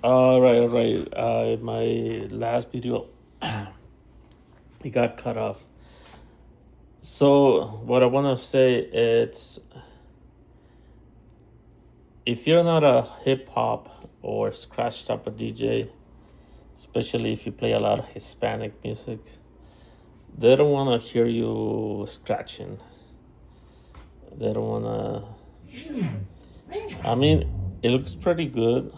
All right. My last video, it got cut off. So what I want to say is, if you're not a hip hop or scratch type of DJ, especially if you play a lot of Hispanic music, they don't want to hear you scratching. They don't want to. I mean, it looks pretty good.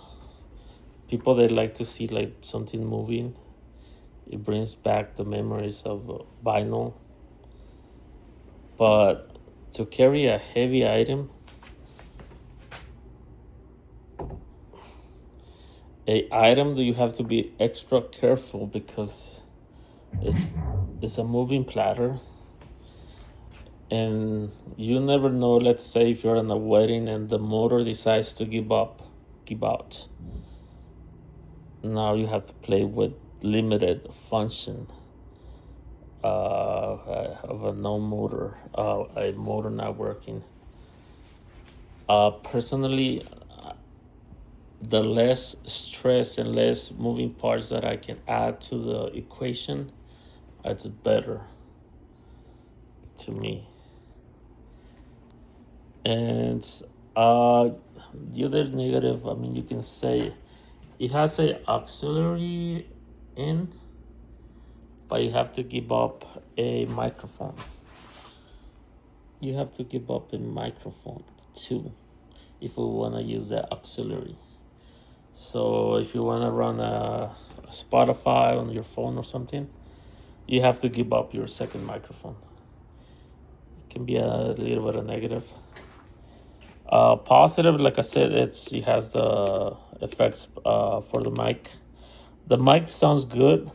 People they like to see like something moving. It brings back the memories of vinyl. But to carry a heavy item, that you have to be extra careful because it's it's a moving platter, and you never know. Let's say if you're in a wedding and the motor decides to give out. Now you have to play with limited function of a no motor, a motor not working. Personally, the less stress and less moving parts that I can add to the equation, it's better to me. And the other negative, I mean, you can say it has a auxiliary in, but you have to give up a microphone. You have to give up a microphone too if we want to use that auxiliary. So if you want to run a Spotify on your phone or something, you have to give up your second microphone. It can be a little bit of negative. Positive, like I said, it has the effects for the mic. The mic sounds good.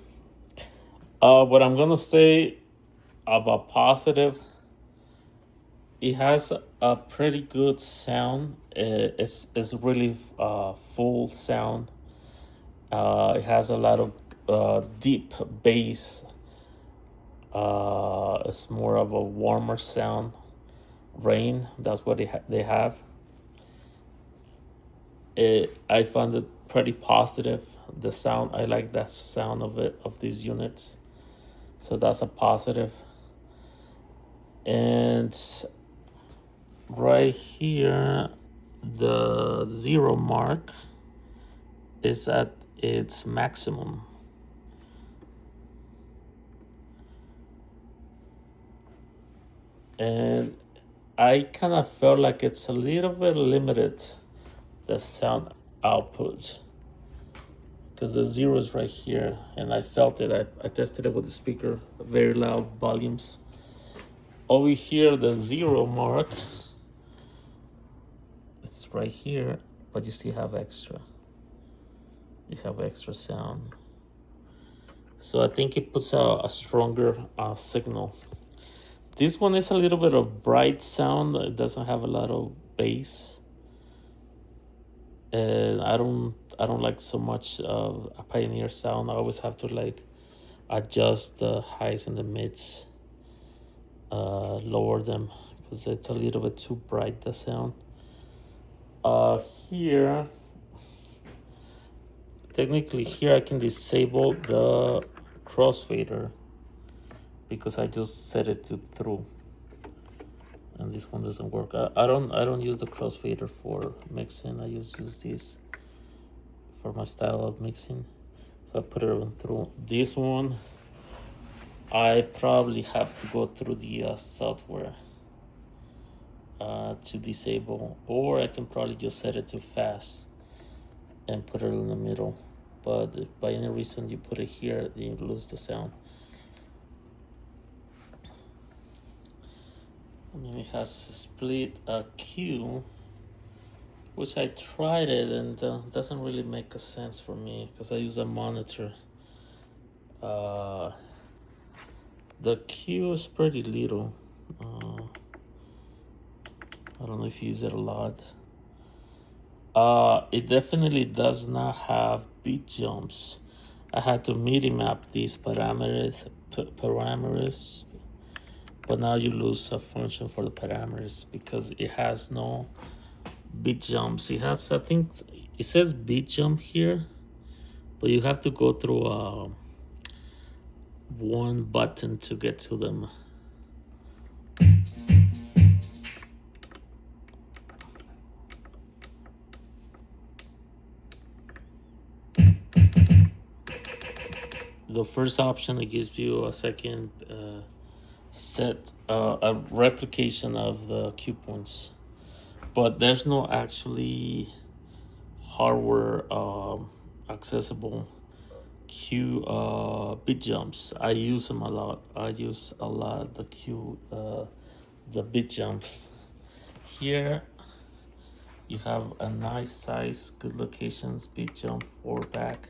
What I'm gonna say about positive, it has a pretty good sound. It's really full sound. It has a lot of deep bass. It's more of a warmer sound. Rane, that's what they have. I found it pretty positive. The sound, I like that sound of these units. So that's a positive. And right here, the 0 mark is at its maximum. And I kind of felt like it's a little bit limited, the sound output, because the 0 is right here, and I felt it. I tested it with the speaker, very loud volumes. Over here, the 0 mark, it's right here, but you still have extra. You have extra sound. So I think it puts out a stronger signal. This one is a little bit of bright sound. It doesn't have a lot of bass. And I don't like so much of a Pioneer sound. I always have to like adjust the highs and the mids, lower them because it's a little bit too bright, the sound. Here, technically here I can disable the crossfader because I just set it to through, and this one doesn't work. I don't use the crossfader for mixing. I just use this for my style of mixing. So I put it on through. This one, I probably have to go through the software to disable, or I can probably just set it to fast and put it in the middle. But if by any reason you put it here, then you lose the sound. I mean, it has split Q, which I tried it and doesn't really make a sense for me because I use a monitor. The Q is pretty little. I don't know if you use it a lot. It definitely does not have beat jumps. I had to MIDI map these parameters, but now you lose a function for the parameters because it has no beat jumps. It has, I think, it says beat jump here, but you have to go through one button to get to them. The first option, it gives you a second set, a replication of the cue points, but there's no actually hardware accessible cue bit jumps. I use them a lot. I use a lot the cue the bit jumps. Here you have a nice size, good locations, bit jump 4 back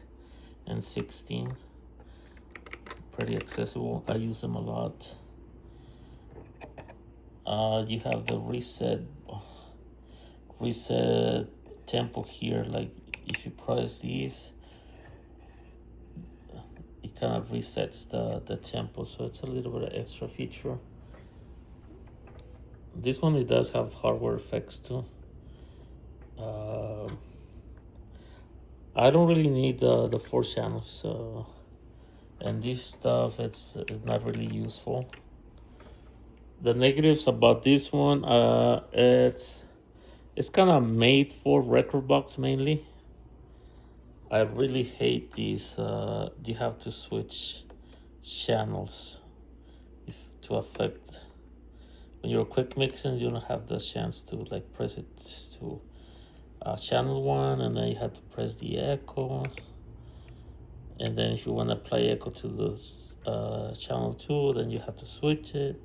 and 16. Pretty accessible. I use them a lot. You have the reset tempo here. Like if you press these, it kind of resets the tempo, so it's a little bit of extra feature. This one, it does have hardware effects too. I don't really need the 4 channels, and this stuff, it's not really useful. The negatives about this one, it's kind of made for record box mainly. I really hate these. You have to switch channels to affect. When you're quick mixing, you don't have the chance to like press it to channel 1, and then you have to press the echo. And then if you want to apply echo to this channel 2, then you have to switch it,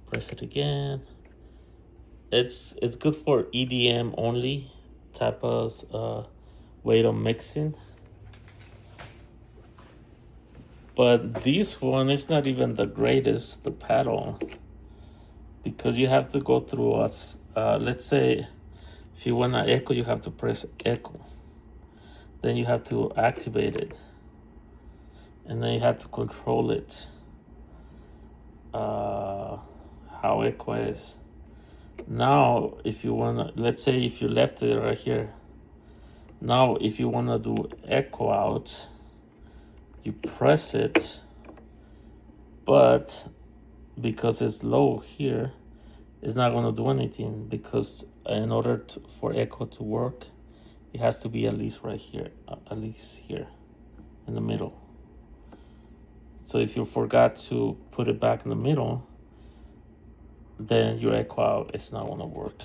press it again. It's good for EDM only type of way of mixing. But this one is not even the greatest, the paddle, because you have to go through us. Let's say if you want to echo, you have to press echo. Then you have to activate it. And then you have to control it. How echo is. Now, if you want to, let's say if you left it right here. Now, if you want to do echo out, you press it, but because it's low here, it's not going to do anything, because in order for echo to work, it has to be at least right here, at least here in the middle. So if you forgot to put it back in the middle, then your echo out is not going to work.